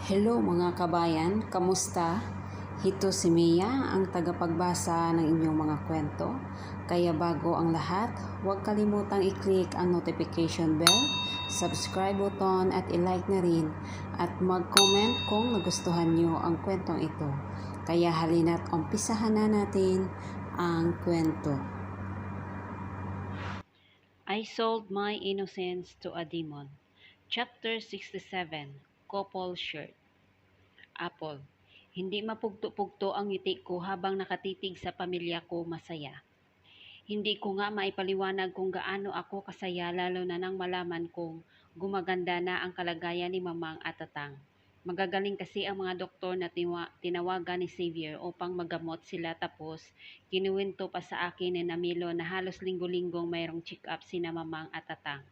Hello mga kabayan, kamusta? Hito si Mia, ang tagapagbasa ng inyong mga kwento. Kaya bago ang lahat, huwag kalimutang i-click ang notification bell, subscribe button at i-like na rin at mag-comment kung nagustuhan nyo ang kwentong ito. Kaya halina't umpisahan na natin ang kwento. I sold my innocence to a demon. Chapter 67, Couple Shirt. Apple. Hindi mapugto-pugto ang ngiti ko habang nakatitig sa pamilya ko masaya. Hindi ko nga maipaliwanag kung gaano ako kasaya lalo na nang malaman kong gumaganda na ang kalagayan ni Mamang at Tatang. Magagaling kasi ang mga doktor na tinawagan ni Xavier upang magamot sila, tapos kinuwento pa sa akin ni Namilo na halos linggo-linggong mayroong check-up sina Mamang at Tatang.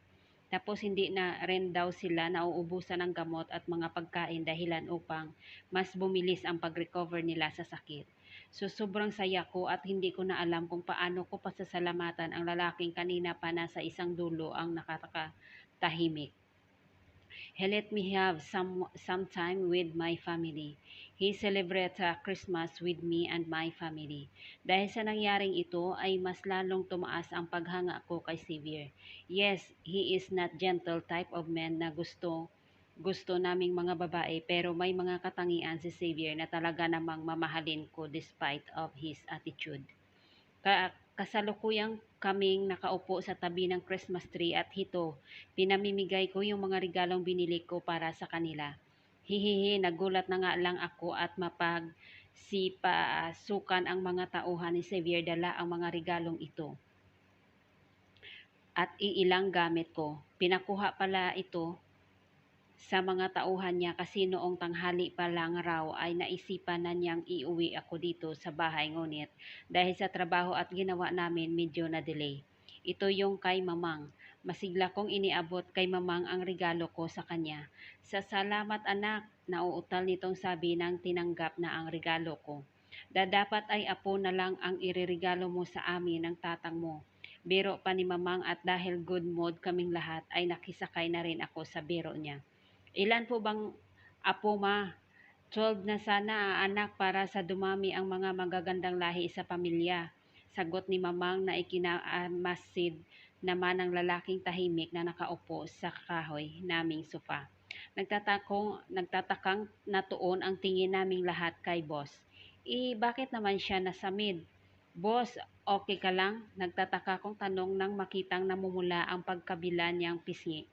Tapos hindi na rin daw sila nauubusan ng gamot at mga pagkain dahilan upang mas bumilis ang pag-recover nila sa sakit. So sobrang saya ko at hindi ko na alam kung paano ko pasasalamatan ang lalaking kanina pa nasa isang dulo ang nakakatahimik. He let me have some time with my family. He celebrates Christmas with me and my family. Dahil sa nangyaring ito ay mas lalong tumaas ang paghanga ko kay Xavier. Yes, he is not gentle type of man na gusto naming mga babae, pero may mga katangian si Xavier na talaga namang mamahalin ko despite of his attitude. Kasalukuyang kaming nakaupo sa tabi ng Christmas tree at hito, pinamimigay ko yung mga regalong binili ko para sa kanila. Hihihi, nagulat na nga lang ako at mapagsipasukan ang mga tauhan ni Xavier dala ang mga regalong ito at iilang gamit ko. Pinakuha pala ito sa mga tauhan niya kasi noong tanghali pa lang raw ay naisipan na niyang iuwi ako dito sa bahay, ngunit dahil sa trabaho at ginawa namin medyo na-delay. Ito yung kay Mamang. Masigla kong iniabot kay Mamang ang regalo ko sa kanya. Sa salamat anak, nauutal nitong sabi nang tinanggap na ang regalo ko. Dapat ay apo na lang ang ireregalo mo sa amin ng tatang mo. Biro pa ni Mamang at dahil good mood kaming lahat ay nakisakay na rin ako sa biro niya. Ilan po bang apo ma? 12 na sana anak para sa dumami ang mga magagandang lahi sa pamilya. Sagot ni Mamang na ikinamasid naman ng lalaking tahimik na nakaupo sa kahoy naming sofa. Nagtatakang natuon ang tingin naming lahat kay boss. Bakit naman siya nasamid? Boss, okay ka lang? Nagtataka kong tanong nang makitang namumula ang pagkabila niyang pisngi.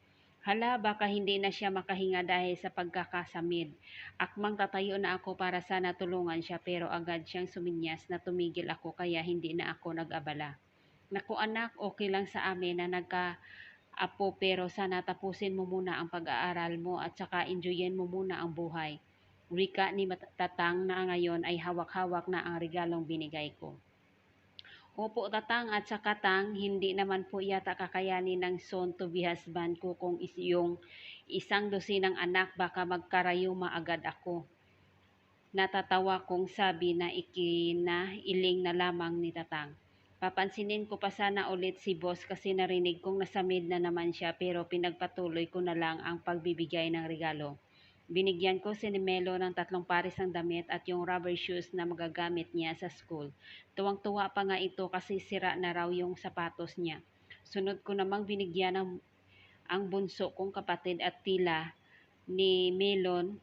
Hala, baka hindi na siya makahinga dahil sa pagkakasamid. Akmang tatayo na ako para sana tulungan siya, pero agad siyang suminyas na tumigil ako kaya hindi na ako nag-abala. Naku anak, okay lang sa amin na nagka-apo, pero sana tapusin mo muna ang pag-aaral mo at saka enjoyin mo muna ang buhay. Wika ni Tatang na ngayon ay hawak-hawak na ang regalong binigay ko. Opo, Tatang, at saka Tang, hindi naman po yata kakayanin ng soon-to-be husband ko kung yung isang dosinang anak, baka magkarayuma agad ako. Natatawa kong sabi na ikinailing na lamang ni Tatang. Papansinin ko pa sana ulit si boss kasi narinig kong nasamid na naman siya, pero pinagpatuloy ko na lang ang pagbibigay ng regalo. Binigyan ko si Melo ng 3 pares ng damit at yung rubber shoes na magagamit niya sa school. Tuwang-tuwa pa nga ito kasi sira na raw yung sapatos niya. Sunod ko namang binigyan ng ang bunso kong kapatid at tila ni Melon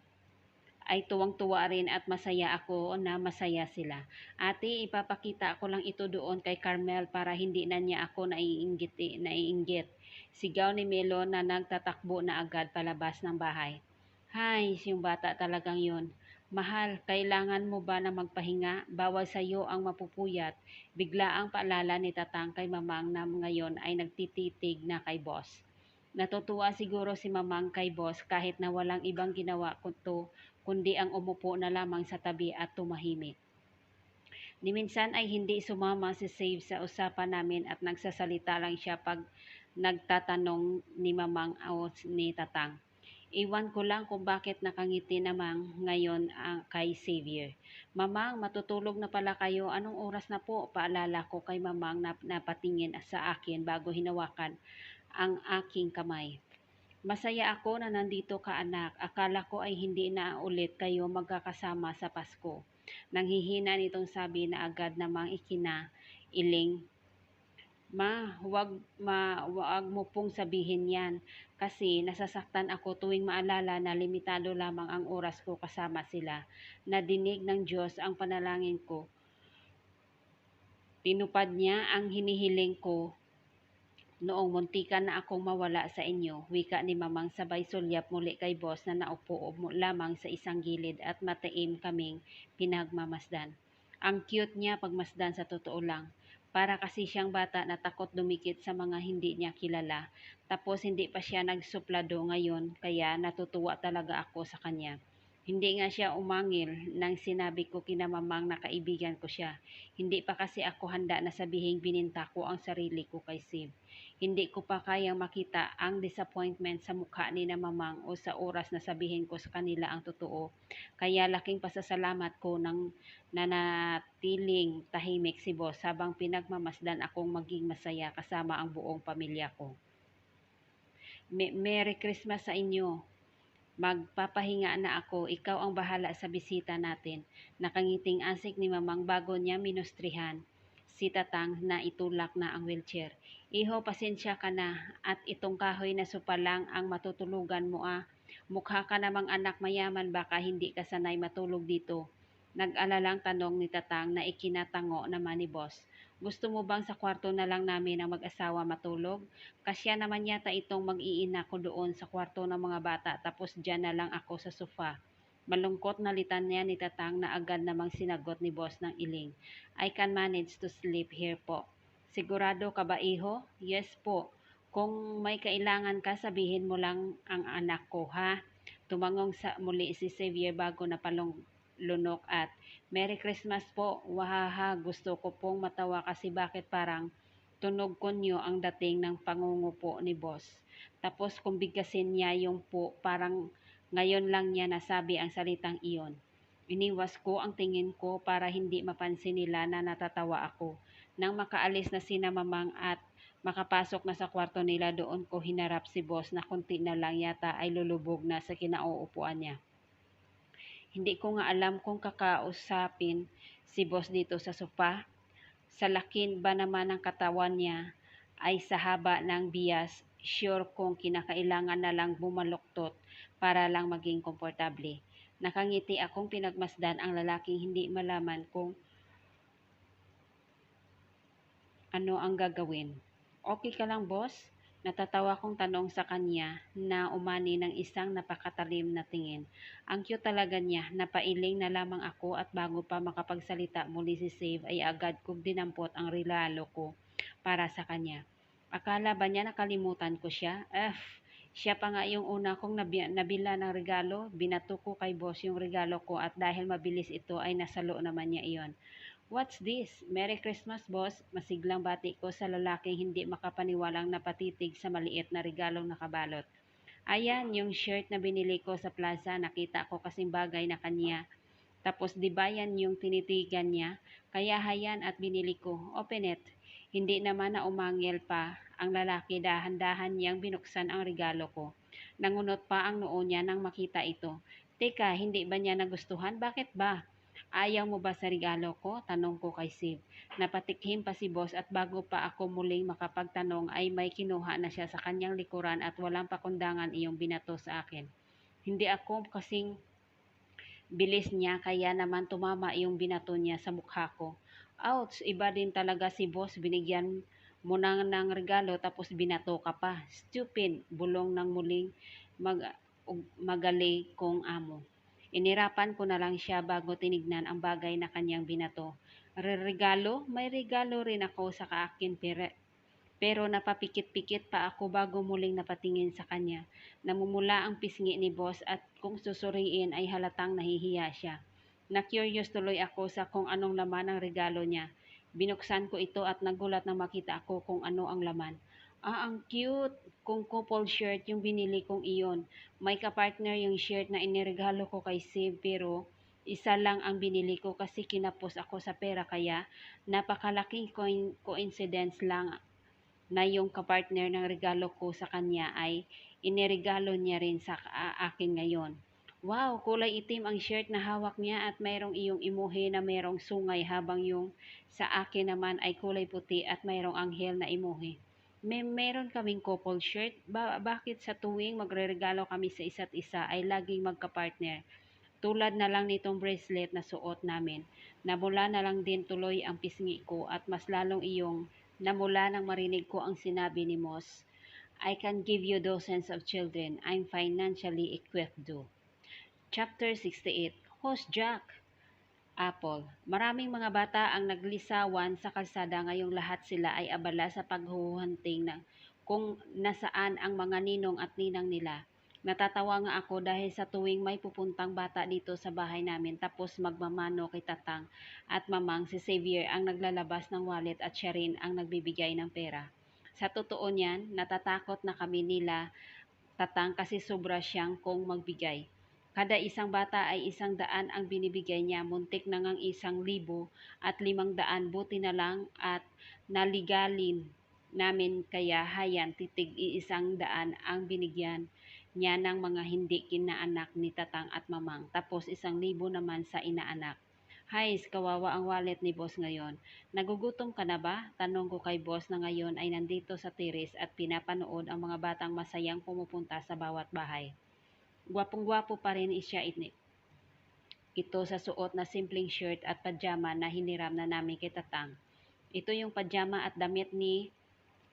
ay tuwang-tuwa rin at masaya ako na masaya sila. Ate, ipapakita ko lang ito doon kay Carmel para hindi na niya ako naiinggit. Sigaw ni Melon na nagtatakbo na agad palabas ng bahay. Hay, yung bata talagang yun. Mahal, kailangan mo ba na magpahinga? Bawal sa iyo ang mapupuyat. Bigla ang paalala ni Tatang kay Mamang na ngayon ay nagtititig na kay boss. Natutuwa siguro si Mamang kay boss kahit na walang ibang ginawa kundi ang umupo na lamang sa tabi at tumahimik. Ni minsan ay hindi sumama si Save sa usapan namin at nagsasalita lang siya pag nagtatanong ni Mamang o ni Tatang. Iwan ko lang kung bakit nakangiti naman ngayon kay Xavier. Mamang, matutulog na pala kayo. Anong oras na po? Paalala ko kay Mamang na napatingin sa akin bago hinawakan ang aking kamay. Masaya ako na nandito ka anak. Akala ko ay hindi na ulit kayo magkakasama sa Pasko. Nanghihina nitong sabi na agad namang ikinailing. Wag mo pong sabihin yan kasi nasasaktan ako tuwing maalala na limitado lamang ang oras ko kasama sila. Nadinig ng Diyos ang panalangin ko. Tinupad niya ang hinihiling ko noong muntikan na akong mawala sa inyo, wika ni Mamang sabay sulyap muli kay Boss na naupo lamang sa isang gilid at mataim kaming pinagmamasdan. Ang cute niya pagmasdan sa totoo lang. Para kasi siyang bata na takot dumikit sa mga hindi niya kilala. Tapos hindi pa siya nagsuplado ngayon kaya natutuwa talaga ako sa kanya. Hindi nga siya umangil nang sinabi ko kina Mamang na kaibigan ko siya. Hindi pa kasi ako handa na sabihing bininta ko ang sarili ko kay Sib. Hindi ko pa kayang makita ang disappointment sa mukha ni na Mamang o sa oras na sabihin ko sa kanila ang totoo. Kaya laking pasasalamat ko nang nanatiling tahimik si Boss habang pinagmamasdan akong maging masaya kasama ang buong pamilya ko. Merry Christmas sa inyo. Magpapahinga na ako, ikaw ang bahala sa bisita natin. Nakangiting asik ni Mamang bago niya minustrihan si Tatang na itulak na ang wheelchair. Iho, pasensya ka na at itong kahoy na sopa lang ang matutulugan mo ah. Mukha ka namang anak mayaman baka hindi ka sanay matulog dito. Nag-alalang tanong ni Tatang na ikinatango naman ni Boss. Gusto mo bang sa kwarto na lang namin ang mag-asawa matulog? Kasya naman yata itong mag-iina ko doon sa kwarto ng mga bata tapos dyan na lang ako sa sofa. Malungkot na litanya ni Tatang na agad namang sinagot ni Boss ng iling. I can manage to sleep here po. Sigurado ka ba iho? Yes po. Kung may kailangan ka sabihin mo lang ang anak ko ha. Tumangong sa muli si Xavier bago napalunok at Merry Christmas po. Wahaha, gusto ko pong matawa kasi bakit parang tunog konyo ang dating ng pangungupo ni Boss. Tapos kung bigkasin niya yung po, parang ngayon lang niya nasabi ang salitang iyon. Iniwas ko ang tingin ko para hindi mapansin nila na natatawa ako. Nang makaalis na sina Mamang at makapasok na sa kwarto nila doon ko hinarap si Boss na konti na lang yata ay lulubog na sa kinauupuan niya. Hindi ko nga alam kung kakausapin si Boss dito sa sofa. Sa lakin ba naman ng katawan niya ay sa haba ng bias, sure kong kinakailangan na lang bumaluktot para lang maging komportable. Nakangiti akong pinagmasdan ang lalaking hindi malaman kung ano ang gagawin. Okay ka lang, boss? Natatawa kong tanong sa kanya na umani ng isang napakatalim na tingin. Ang cute talaga niya, napailing na lamang ako at bago pa makapagsalita muli si Save ay agad kong dinampot ang regalo ko para sa kanya. Akala ba niya nakalimutan ko siya? Siya pa nga yung una kong nabila ng regalo. Binato ko kay boss yung regalo ko at dahil mabilis ito ay nasalo naman niya iyon. What's this? Merry Christmas, boss. Masiglang bati ko sa lalaking hindi makapaniwalang napatitig sa maliit na regalong nakabalot. Ayan, yung shirt na binili ko sa plaza. Nakita ko kasing bagay na kanya. Tapos di ba yan yung tinitigan niya? Kaya hayan at binili ko. Open it. Hindi naman na umangil pa ang lalaki, dahan-dahan niyang binuksan ang regalo ko. Nangunot pa ang noo niya nang makita ito. Teka, hindi ba niya nagustuhan? Bakit ba? Ayaw mo ba sa regalo ko? Tanong ko kay Sib. Napatikhim pa si boss at bago pa ako muling makapagtanong ay may kinuha na siya sa kanyang likuran at walang pakundangan iyong binato sa akin. Hindi ako kasing bilis niya kaya naman tumama yung binato niya sa mukha ko. Ouch, iba din talaga si boss, binigyan mo ng regalo tapos binato ka pa. Stupid, bulong ng muling magali kong amo. Inirapan ko na lang siya bago tinignan ang bagay na kanyang binato. Regalo? May regalo rin ako sa kaakin pero napapikit-pikit pa ako bago muling napatingin sa kanya. Namumula ang pisngi ni boss at kung susuriin ay halatang nahihiya siya. Na-curious tuloy ako sa kung anong laman ang regalo niya. Binuksan ko ito at nagulat na makita ako kung ano ang laman. Ang cute! Kung couple shirt yung binili kong iyon. May kapartner yung shirt na iniregalo ko kay Sib pero isa lang ang binili ko kasi kinapos ako sa pera kaya napakalaking coincidence lang na yung kapartner ng regalo ko sa kanya ay iniregalo niya rin sa akin ngayon. Wow, kulay itim ang shirt na hawak niya at mayroong iyong imuhe na mayroong sungay habang yung sa akin naman ay kulay puti at mayroong anghel na imuhe. Meron kaming couple shirt. Bakit sa tuwing magreregalo kami sa isa't isa ay laging magka-partner? Tulad na lang nitong bracelet na suot namin. Namula na lang din tuloy ang pisngi ko at mas lalong iyong namula nang marinig ko ang sinabi ni Moss. I can give you dozens of children. I'm financially equipped to. Chapter 68. Host Jack. Apple. Maraming mga bata ang naglisawan sa kalsada ngayong lahat sila ay abala sa paghuhunting ng kung nasaan ang mga ninong at ninang nila. Natatawa nga ako dahil sa tuwing may pupuntang bata dito sa bahay namin tapos magmamano kay tatang at mamang si Xavier ang naglalabas ng wallet at siya rin ang nagbibigay ng pera. Sa totoo niyan, natatakot na kami nila tatang kasi sobra siyang kung magbigay. Kada isang bata ay 100 ang binibigay niya, muntik na ngang 1,000 at 500, buti na lang at naligalin namin kaya hayan titig 100 ang binigyan niya ng mga hindi kinaanak ni tatang at mamang, tapos 1,000 naman sa inaanak. Hays, kawawa ang wallet ni boss ngayon. Nagugutom ka na ba? Tanong ko kay boss na ngayon ay nandito sa tiris at pinapanood ang mga batang masayang pumupunta sa bawat bahay. Gwapong-gwapo pa rin siya ito sa suot na simpleng shirt at pajama na hiniram na namin kay tatang. Ito yung pajama at damit ni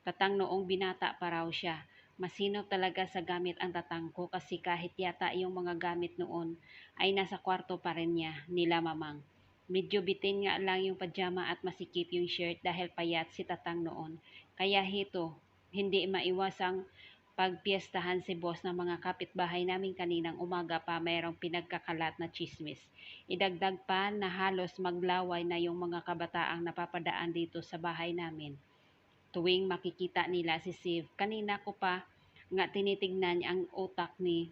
tatang noong binata pa raw siya. Masinop talaga sa gamit ang tatang ko kasi kahit yata yung mga gamit noon ay nasa kwarto pa rin niya, nila mamang. Medyo bitin nga lang yung pajama at masikip yung shirt dahil payat si tatang noon. Kaya hito, hindi maiwasang pagpiestahan si boss ng mga kapitbahay namin kaninang umaga pa mayroong pinagkakalat na chismis. Idagdag pa na halos maglaway na yung mga kabataang napapadaan dito sa bahay namin tuwing makikita nila si Siv. Kanina ko pa nga tinitignan ang utak ni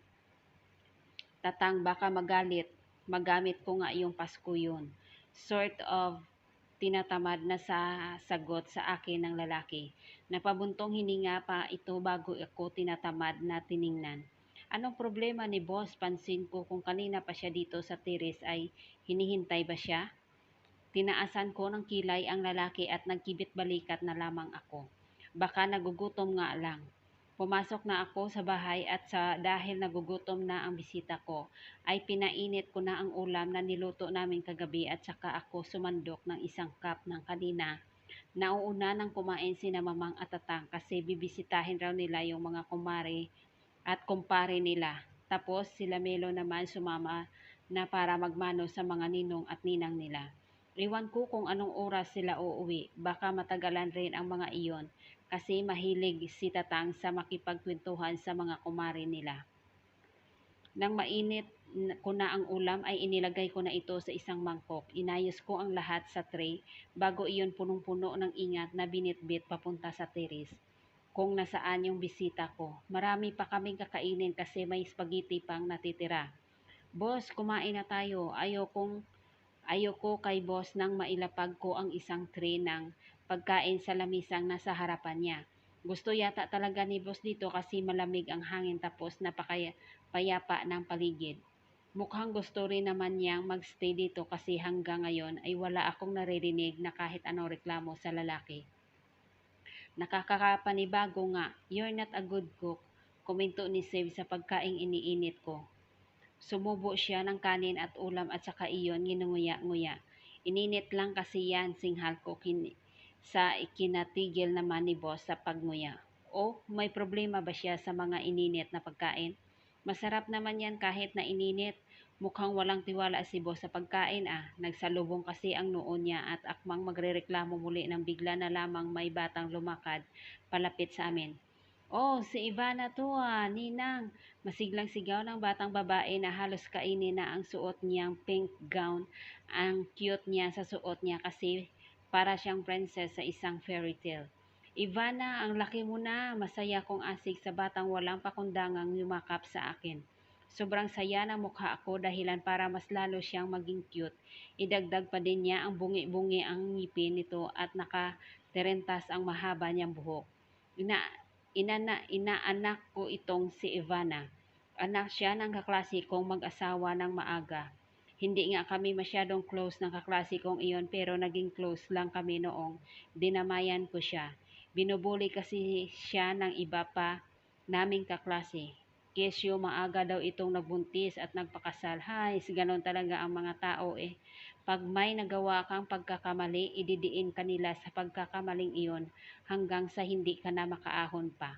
tatang baka magalit. Magamit ko nga yung Pasko yun. Sort of tinatamad na sa sagot sa akin ng lalaki. Napabuntong hininga pa ito bago ako tinatamad na tiningnan. Anong problema ni boss? Pansin ko kung kanina pa siya dito sa tiris ay hinihintay ba siya? Tinaasan ko ng kilay ang lalaki at nagkibit-balikat na lamang ako. Baka nagugutom nga lang. Pumasok na ako sa bahay at dahil nagugutom na ang bisita ko, ay pinainit ko na ang ulam na niluto namin kagabi at saka ako sumandok ng isang cup ng kanina. Nauuna nang kumain sina mamang at tatang kasi bibisitahin raw nila yung mga kumare at kumpare nila. Tapos sila Melo naman sumama na para magmano sa mga ninong at ninang nila. Iwan ko kung anong oras sila uuwi. Baka matagalan rin ang mga iyon kasi mahilig si tatang sa makipagkwentuhan sa mga kumare nila. Nang mainit ko na ang ulam ay inilagay ko na ito sa isang mangkok. Inayos ko ang lahat sa tray bago iyon punong-puno ng ingat na binitbit papunta sa teres. Kung nasaan yung bisita ko. Marami pa kaming kakainin kasi may spaghetti pang natitira. Boss, kumain na tayo. Ayoko kay boss nang mailapag ko ang isang tray ng pagkain sa lamisang nasa harapan niya. Gusto yata talaga ni boss dito kasi malamig ang hangin tapos napakapayapa ng paligid. Mukhang gusto rin naman niyang magstay dito kasi hanggang ngayon ay wala akong naririnig na kahit anong reklamo sa lalaki. Nakakapanibago nga, you're not a good cook, komento ni Save sa pagkaing iniinit ko. Sumubo siya ng kanin at ulam at saka iyon nginunguya-nguya. Ininit lang kasi yan, singhal ko sa ikinatigil naman ni boss sa pagnguya. O, may problema ba siya sa mga ininit na pagkain? Masarap naman yan kahit na ininit. Mukhang walang tiwala si boss sa pagkain ah. Nagsalubong kasi ang noon niya at akmang magrereklamo muli nang bigla na lamang may batang lumakad palapit sa amin. Oh, si Ivana to ah, ninang. Masiglang sigaw ng batang babae na halos kainin na ang suot niyang pink gown. Ang cute niya sa suot niya kasi para siyang princess sa isang fairy tale. Ivana, ang laki mo na. Masaya kong asik sa batang walang pakundangang yumakap sa akin. Sobrang saya ng mukha ako dahilan para mas lalo siyang maging cute. Idagdag pa din niya ang bungi-bungi ang ngipin nito at nakaterentas ang mahaba niyang buhok. Ina, inaanak ko itong si Ivana. Anak siya ng kaklase kong mag-asawa ng maaga. Hindi nga kami masyadong close ng kaklase kong iyon pero naging close lang kami noong dinamayan ko siya. Binubuli kasi siya ng iba pa naming kaklase. Kesyo maaga daw itong nagbuntis at nagpakasal. Hay, ganon talaga ang mga tao eh. Pag may nagawa kang pagkakamali, ididiin kanila sa pagkakamaling iyon hanggang sa hindi ka na makaahon pa.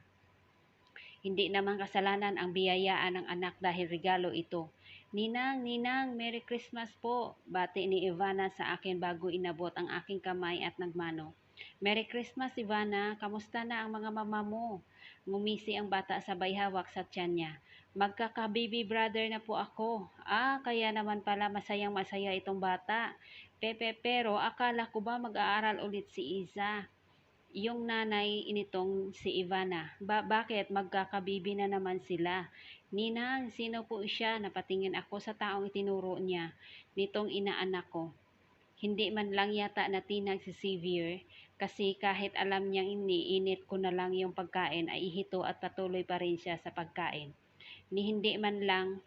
Hindi naman kasalanan ang biyayaan ng anak dahil regalo ito. Ninang, Ninang, Merry Christmas po. Bati ni Ivana sa akin bago inabot ang aking kamay at nagmano. Merry Christmas, Ivana. Kamusta na ang mga mama mo? Ngumisi ang bata sabay hawak sa tiyan niya. Magkaka-baby brother na po ako. Ah, kaya naman pala masayang masaya itong bata. Pepe, pero akala ko ba mag-aaral ulit si Iza? Yung nanay initong si Ivana. Bakit magkakabibi na naman sila? Ninang, sino po siya? Napatingin ako sa taong itinuro niya nitong inaanak ko. Hindi man lang yata natinag si Xavier kasi kahit alam niyang iniinit ko na lang yung pagkain ay ihito at patuloy pa rin siya sa pagkain. Ni hindi man lang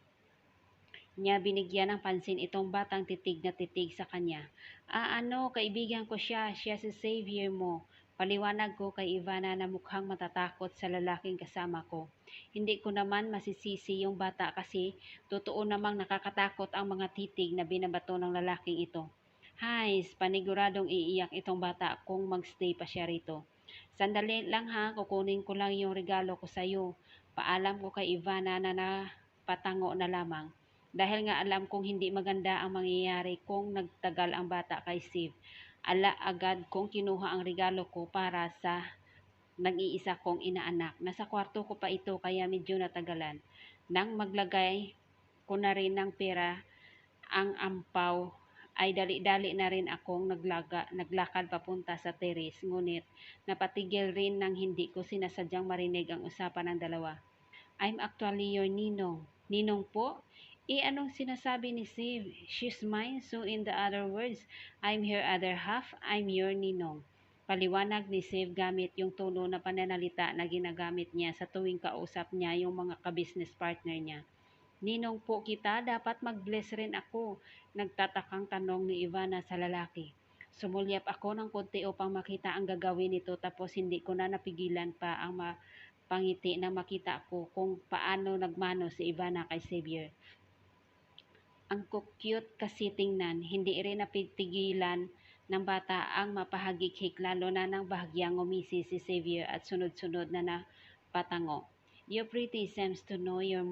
niya binigyan ng pansin itong batang titig na titig sa kanya. Ah, ano, kaibigan ko siya, siya si Xavier mo. Paliwanag ko kay Ivana na mukhang matatakot sa lalaking kasama ko. Hindi ko naman masisisi yung bata kasi totoo namang nakakatakot ang mga titig na binabato ng lalaking ito. Hay, paniguradong iiyak itong bata kung magstay pa siya rito. Sandali lang ha, kukunin ko lang yung regalo ko sa'yo. Paalam ko kay Ivana na napatango na lamang. Dahil nga alam kong hindi maganda ang mangyayari kung nagtagal ang bata kay Steve. Ala agad kong kinuha ang regalo ko para sa nag-iisa kong inaanak. Nasa kwarto ko pa ito kaya medyo natagalan. Nang maglagay ko na rin ng pera ang ampaw ay dali-dali na rin akong naglakad papunta sa teres. Ngunit napatigil rin nang hindi ko sinasadyang marinig ang usapan ng dalawa. I'm actually your ninong. Ninong po? Anong sinasabi ni Steve? She's mine, so in the other words, I'm her other half, I'm your ninong. Paliwanag ni Steve gamit yung tono na pananalita na ginagamit niya sa tuwing kausap niya yung mga ka-business partner niya. Ninong po kita, dapat mag-bless rin ako. Nagtatakang tanong ni Ivana sa lalaki. Sumulyap ako ng konti upang makita ang gagawin nito tapos hindi ko na napigilan pa ang pangiti nang makita ko kung paano nagmano si Ivana kay Xavier. Ang cute kasi tingnan, hindi rin napitigilan ng bata ang mapahagik-hik lalo na nang bahagyang ngumisi si Xavier at sunod-sunod na napatango. You pretty seems to know your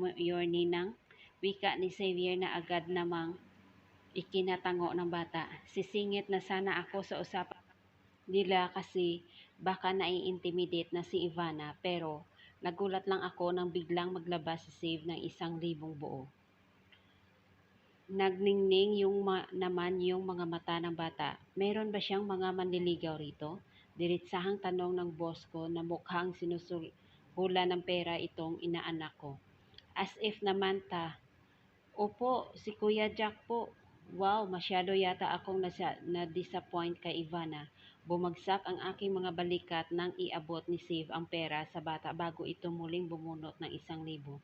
ninang, wika ni Xavier na agad namang ikinatango ng bata. Sisingit na sana ako sa usapan nila kasi baka nai-intimidate na si Ivana pero nagulat lang ako nang biglang maglabas si Save ng 1,000 buo. Nagningning naman yung mga mata ng bata. Meron ba siyang mga manliligaw rito? Diritsahang tanong ng boss ko na mukhang sinusuhula ng pera itong inaanak ko. As if naman ta. Opo, si Kuya Jack po. Wow, masyado yata akong na-disappoint kay Ivana. Bumagsak ang aking mga balikat nang iabot ni Steve ang pera sa bata bago ito muling bumunot ng 1,000.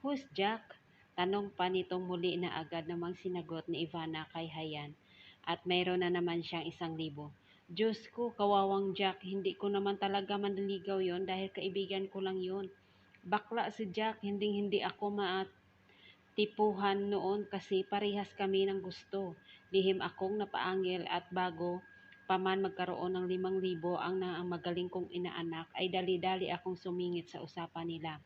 Who's Jack? Tanong pa nitong muli na agad namang sinagot ni Ivana kay Hayan. At mayroon na naman siyang 1,000. Diyos ko, kawawang Jack, hindi ko naman talaga manliligaw yon dahil kaibigan ko lang yon. Bakla si Jack, hindi ako tipuhan noon kasi parehas kami ng gusto. Lihim akong napaangil at bago pa man magkaroon ng 5,000 ang magaling kong inaanak ay dali-dali akong sumingit sa usapan nila.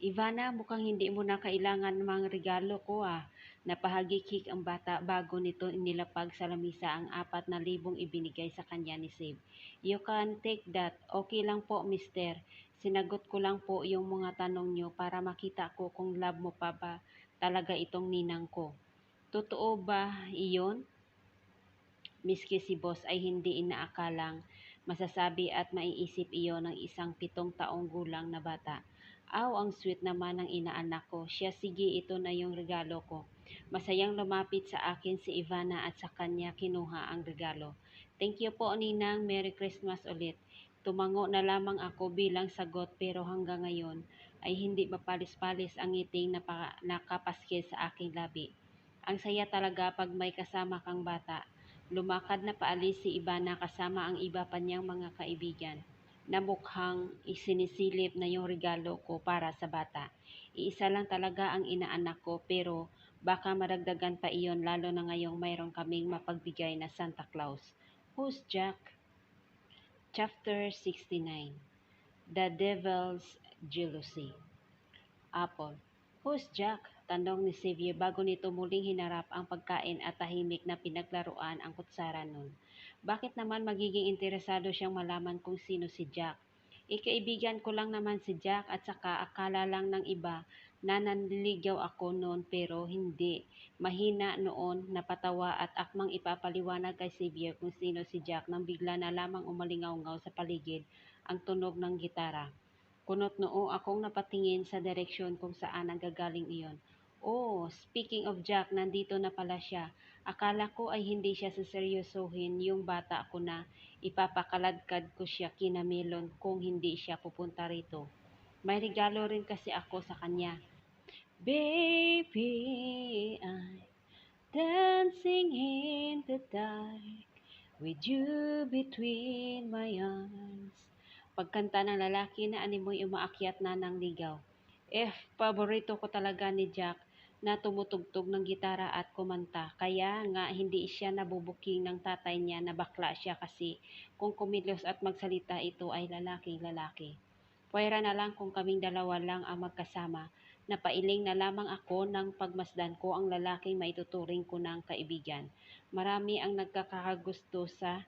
Ivana, mukhang hindi mo na kailangan ng mga regalo ko ah. Napahagikik ang bata bago nito inilapag sa lamisa ang 4,000 ibinigay sa kanya ni Save. You can take that. Okay lang po, mister. Sinagot ko lang po yung mga tanong nyo para makita ko kung love mo pa ba talaga itong ninang ko. Totoo ba iyon? Miski si boss ay hindi inaakalang masasabi at maiisip iyon ng isang 7 taong gulang na bata. Aw, ang sweet naman ng inaanak ko. Siya, sige, ito na yung regalo ko. Masayang lumapit sa akin si Ivana at sa kanya kinuha ang regalo. Thank you po, Ninang. Merry Christmas ulit. Tumango na lamang ako bilang sagot pero hanggang ngayon ay hindi mapalis-palis ang ngiting na nakapaskil sa aking labi. Ang saya talaga pag may kasama kang bata. Lumakad na paalis si Ivana kasama ang iba pa niyang mga kaibigan na mukhang isinisilip na yung regalo ko para sa bata. Iisa lang talaga ang inaanak ko pero baka madagdagan pa iyon lalo na ngayong mayroon kaming mapagbigay na Santa Claus. Who's Jack? Chapter 69. The Devil's Jealousy. Apple. Who's Jack? Tanong ni Xavier bago nito muling hinarap ang pagkain at tahimik na pinaglaruan ang kutsara nun. Bakit naman magiging interesado siyang malaman kung sino si Jack? Ikaibigan ko lang naman si Jack at saka akala lang ng iba na nanliligaw ako noon pero hindi. Mahina noon napatawa at akmang ipapaliwanag kay Xavier kung sino si Jack nang bigla na lamang umalingaw-ngaw sa paligid ang tunog ng gitara. Kunot noo akong napatingin sa direksyon kung saan nanggagaling iyon. Oh, speaking of Jack, nandito na pala siya. Akala ko ay hindi siya seseryosohin yung bata ko na ipapakaladkad ko siya kina Melon kung hindi siya pupunta rito. May regalo rin kasi ako sa kanya. Baby, I'm dancing in the dark with you between my arms. Pagkanta ng lalaki na animoy umaakyat na ng ligaw. Paborito ko talaga ni Jack na tumutugtog ng gitara at kumanta. Kaya nga hindi siya nabubuking ng tatay niya na bakla siya kasi kung kumilos at magsalita ito ay lalaki-lalaki. Pwera na lang kung kaming dalawa lang ang magkasama. Napailing na lamang ako nang pagmasdan ko ang lalaking maituturing ko ng kaibigan. Marami ang nagkakagusto sa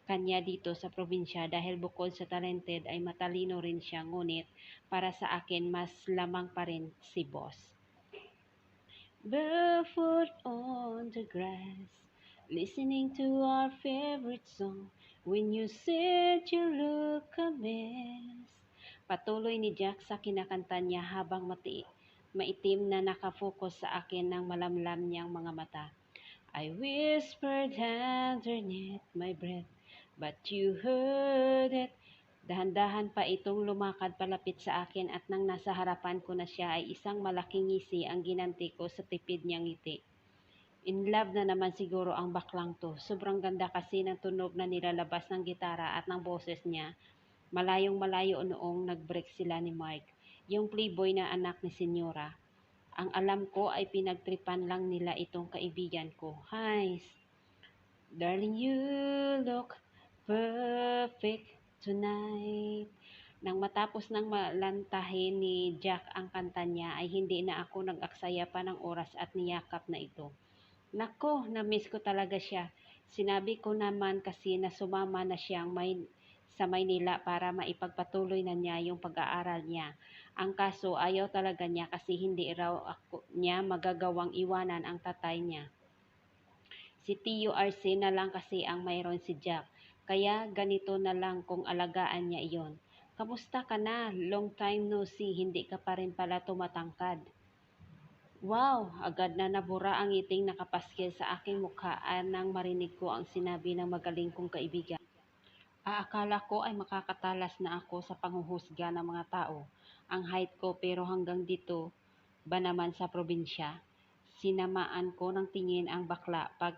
kanya dito sa probinsya dahil bukod sa talented ay matalino rin siya ngunit para sa akin mas lamang pa rin si boss. Barefoot on the grass, listening to our favorite song. When you said you look a mess. Patuloy ni Jack sa kinakanta niya habang maitim na nakafocus sa akin ng malamlam niyang mga mata. I whispered underneath my breath, but you heard it. Dahan-dahan pa itong lumakad palapit sa akin at nang nasa harapan ko na siya ay isang malaking ngisi ang ginanti ko sa tipid niyang ngiti. In love na naman siguro ang baklang to. Sobrang ganda kasi ng tunog na nilalabas ng gitara at ng boses niya. Malayong malayo noong nag-break sila ni Mike, yung playboy na anak ni Senyora. Ang alam ko ay pinagtripan lang nila itong kaibigan ko. Hi, darling, you look perfect tonight. Nang matapos ng malantahin ni Jack ang kanta niya ay hindi na ako nag-aksaya pa ng oras at niyakap na ito. Nako, na-miss ko talaga siya. Sinabi ko naman kasi na sumama na siyang sa Maynila para maipagpatuloy na niya yung pag-aaral niya. Ang kaso ayaw talaga niya kasi hindi raw niya magagawang iwanan ang tatay niya. Si Tio Arce na lang kasi ang mayroon si Jack. Kaya ganito na lang kung alagaan niya iyon. Kamusta ka na? Long time no see, hindi ka pa rin pala tumatangkad. Wow! Agad na nabura ang ngiting nakapaskil sa aking mukha nang marinig ko ang sinabi ng magaling kong kaibigan. Akala ko ay makakatalas na ako sa panghuhusga ng mga tao. Ang height ko pero hanggang dito ba naman sa probinsya? Sinamaan ko ng tingin ang bakla pag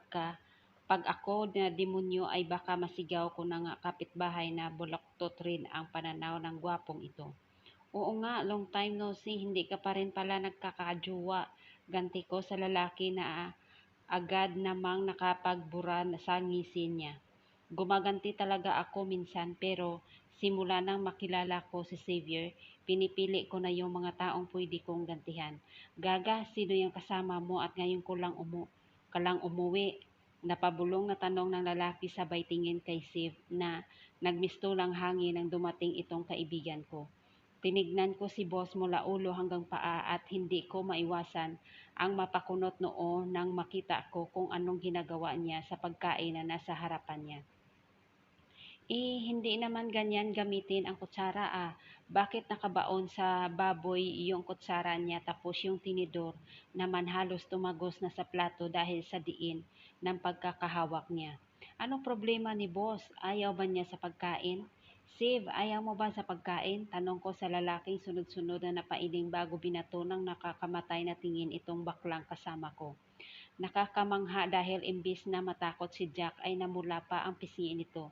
ako na demonyo ay baka masigaw ko ng kapitbahay na buloktot rin ang pananaw ng gwapong ito. Oo nga, long time no see, hindi ka pa rin pala nagkakajowa. Ganti ko sa lalaki na agad namang nakapagbura sa ngisi niya. Gumaganti talaga ako minsan pero simula nang makilala ko si Xavier, pinipili ko na yung mga taong pwede kong gantihan. Gaga, sino yung kasama mo at ngayon ka lang umuwi? Napabulong na tanong ng lalaki sabay tingin kay Steve na nagmisto lang hangin nang dumating itong kaibigan ko. Tinignan ko si boss mula ulo hanggang paa at hindi ko maiwasan ang mapakunot noo nang makita ko kung anong ginagawa niya sa pagkain na nasa harapan niya. Hindi naman ganyan gamitin ang kutsara Bakit nakabaon sa baboy yung kutsara niya tapos yung tinidor naman halos tumagos na sa plato dahil sa diin ng pagkakahawak niya? Anong problema ni boss? Ayaw ba niya sa pagkain? Siv, ayaw mo ba sa pagkain? Tanong ko sa lalaking sunod-sunod na napailing bago binato ng nakakamatay na tingin itong baklang kasama ko. Nakakamangha dahil imbis na matakot si Jack ay namula pa ang pisngi nito.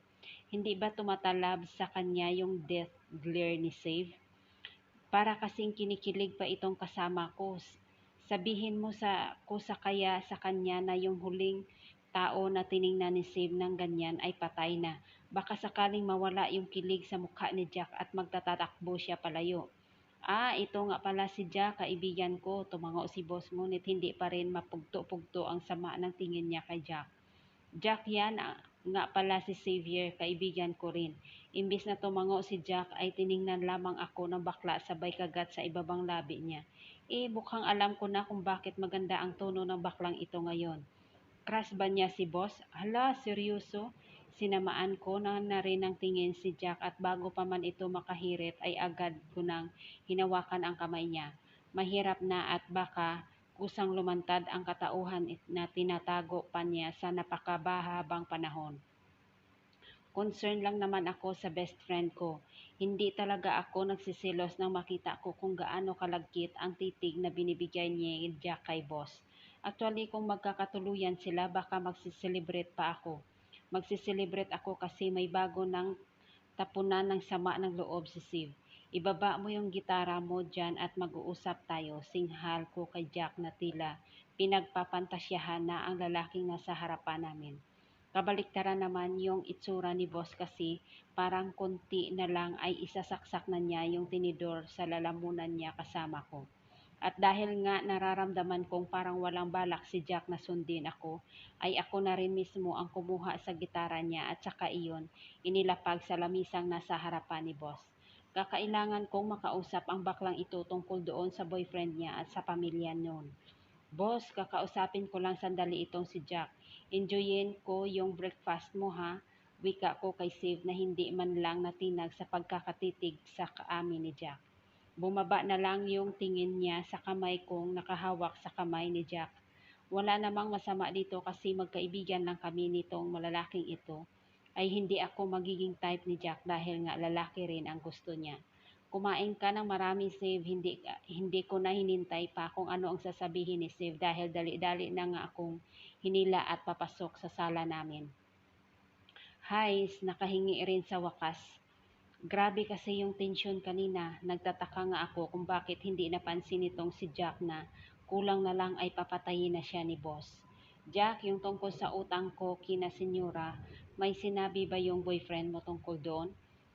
Hindi ba tumatalab sa kanya yung death glare ni Save? Para kasing kinikilig pa itong kasama ko. Sabihin mo sa kaya sa kanya na yung huling tao na tiningnan ni Save ng ganyan ay patay na. Baka sakaling mawala yung kilig sa mukha ni Jack at magtatatakbo siya palayo. Ah, ito nga pala si Jack, kaibigan ko. Tumango si boss ngunit hindi pa rin mapugto-pugto ang sama ng tingin niya kay Jack. Jack yan, nga pala si Xavier, kaibigan ko rin. Imbis na tumango si Jack ay tiningnan lamang ako ng bakla sabay kagat sa ibabang labi niya. Mukhang alam ko na kung bakit maganda ang tono ng baklang ito ngayon. Crush ba niya si boss? Hala, seryoso? Sinamaan ko na rin ng tingin si Jack at bago pa man ito makahirit ay agad ko nang hinawakan ang kamay niya. Mahirap na at baka kusang lumantad ang katauhan na tinatago pa niya sa napakabahabang panahon. Concern lang naman ako sa best friend ko. Hindi talaga ako nagsisilos nang makita ko kung gaano kalagkit ang titig na binibigay ni Jack kay boss. Actually, kung magkakatuluyan sila, baka magsiselebrate pa ako. Magsiselebrate ako kasi may bago ng tapunan ng sama ng loob si Steve. Ibaba mo yung gitara mo dyan at mag-uusap tayo. Singhal ko kay Jack na tila pinagpapantasyahan na ang lalaking nasa harapan namin. Kabaliktaran naman yung itsura ni boss kasi parang konti na lang ay isasaksak na niya yung tinidor sa lalamunan niya kasama ko. At dahil nga nararamdaman kong parang walang balak si Jack na sundin ako, ay ako na rin mismo ang kumuha sa gitara niya at saka iyon, inilapag sa lamisang nasa harapan ni boss. Kakailangan kong makausap ang baklang ito tungkol doon sa boyfriend niya at sa pamilya noon. Boss, kakausapin ko lang sandali itong si Jack. Enjoyin ko yung breakfast mo ha. Wika ko kay Save na hindi man lang natinag sa pagkakatitig sa amin ni Jack. Bumaba na lang yung tingin niya sa kamay kong nakahawak sa kamay ni Jack. Wala namang masama dito kasi magkaibigan lang kami nitong malalaking ito. Ay hindi ako magiging type ni Jack dahil nga lalaki rin ang gusto niya. Kumain ka ng marami, Save. Hindi ko na hinintay pa kung ano ang sasabihin ni Save dahil dali-dali na nga akong hinila at papasok sa sala namin. Hays, nakahingi rin sa wakas. Grabe kasi yung tensyon kanina. Nagtataka nga ako kung bakit hindi napansin nitong si Jack na kulang na lang ay papatayin na siya ni boss. Jack, yung tungkol sa utang ko kina senyora, may sinabi ba yung boyfriend mo tungkol doon?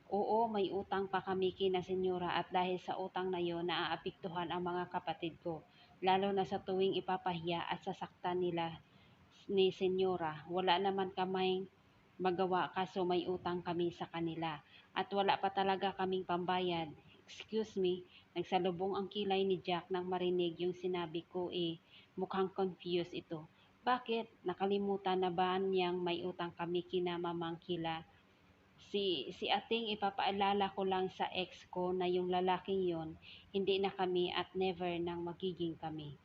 Oo, may utang pa kami kina senyora at dahil sa utang na yon naaapektuhan ang mga kapatid ko. Lalo na sa tuwing ipapahiya at sasaktan nila ni senyora. Wala naman kaming magawa kaso may utang kami sa kanila. At wala pa talaga kaming pambayad. Excuse me, nagsalubong ang kilay ni Jack nang marinig yung sinabi ko mukhang confused ito. Bakit? Nakalimutan na ba niyang may utang kami kina Mamang Kila? Si ating ipapaalala ko lang sa ex ko na yung lalaking yon, hindi na kami at never nang magiging kami.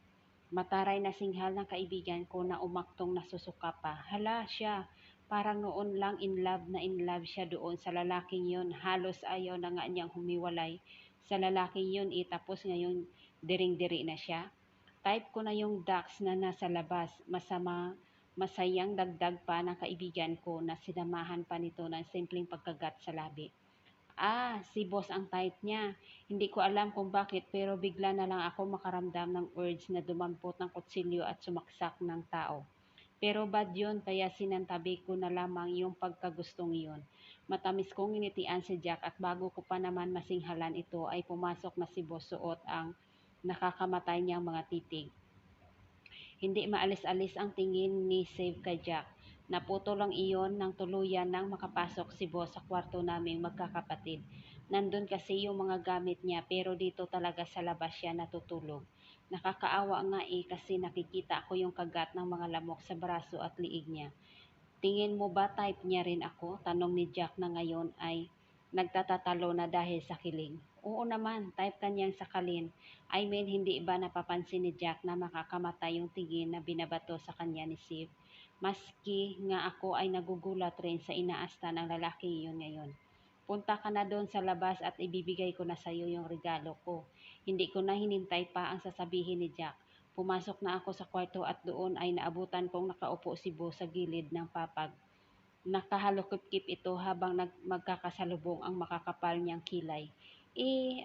Mataray na singhal ng kaibigan ko na umaktong nasusuka pa. Hala siya, parang noon lang in love siya doon sa lalaking yon. Halos ayaw na nga niyang humiwalay sa lalaking yon tapos ngayon diring-diri na siya. Type ko na yung Dax na nasa labas. Masayang dagdag pa ng kaibigan ko na sinamahan pa nito ng simpleng pagkagat sa labi. Ah, si boss ang type niya. Hindi ko alam kung bakit pero bigla na lang ako makaramdam ng urge na dumampot ng kutsilyo at sumaksak ng tao. Pero bad yun kaya sinantabi ko na lamang yung pagkagustong iyon. Matamis kong initian si Jack at bago ko pa naman masinghalan ito ay pumasok na si boss suot ang nakakamatay niyang mga titig. Hindi maalis-alis ang tingin ni Save kay Jack. Naputo lang iyon nang tuluyan nang makapasok si boss sa kwarto naming magkakapatid. Nandun kasi yung mga gamit niya pero dito talaga sa labas siya natutulog. Nakakaawa nga kasi nakikita ko yung kagat ng mga lamok sa braso at liig niya. Tingin mo ba type niya rin ako? Tanong ni Jack na ngayon ay nagtatatalo na dahil sa kiling. Oo naman, type ka niyang sakalin. I mean, hindi ba napapansin ni Jack na makakamatay yung tingin na binabato sa kanya ni Sif? Maski nga ako ay nagugulat rin sa inaasta ng lalaki iyon ngayon. Punta ka na doon sa labas at ibibigay ko na sa'yo yung regalo ko. Hindi ko na hinintay pa ang sasabihin ni Jack. Pumasok na ako sa kwarto at doon ay naabutan kong nakaupo si Bo sa gilid ng papag. Nakahalukip-kip ito habang magkakasalubong ang makakapal niyang kilay.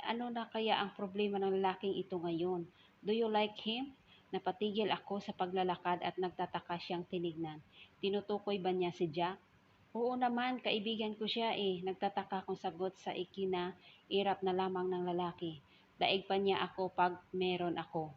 Ano na kaya ang problema ng lalaking ito ngayon? Do you like him? Napatigil ako sa paglalakad at nagtataka siyang tinignan. Tinutukoy ba niya si Jack? Oo naman, kaibigan ko siya eh. Nagtataka kong sagot sa ikinairap na lamang ng lalaki. Daig pa niya ako pag meron ako.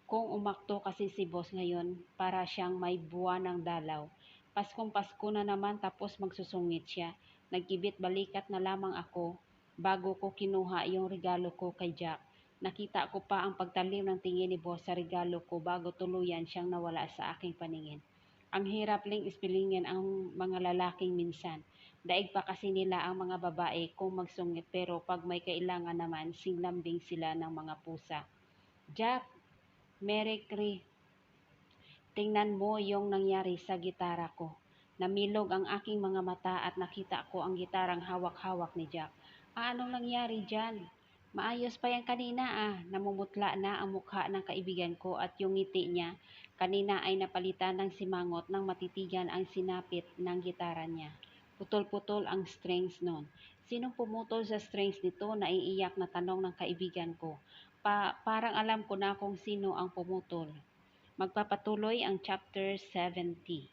Kung umakto kasi si boss ngayon, para siyang may buwan ng dalaw. Paskong Pasko na naman tapos magsusungit siya. Nagkibit balikat na lamang ako bago ko kinuha yung regalo ko kay Jack. Nakita ko pa ang pagtalim ng tingin ni boss sa regalo ko bago tuluyan siyang nawala sa aking paningin. Ang hirap ling ispilingin ang mga lalaking minsan. Daig pa kasi nila ang mga babae kung magsungit pero pag may kailangan naman singlambing sila ng mga pusa. Jack, Merry Kri, tingnan mo yung nangyari sa gitara ko. Namilog ang aking mga mata at nakita ko ang gitarang hawak-hawak ni Jack. Anong nangyari dyan? Maayos pa yan kanina ah. Namumutla na ang mukha ng kaibigan ko at yung ngiti niya kanina ay napalitan ng simangot nang matitigan ang sinapit ng gitara niya. Putol-putol ang strings nun. Sinong pumutol sa strings nito? Naiiyak na tanong ng kaibigan ko. Parang alam ko na kung sino ang pumutol. Magpapatuloy ang chapter 70.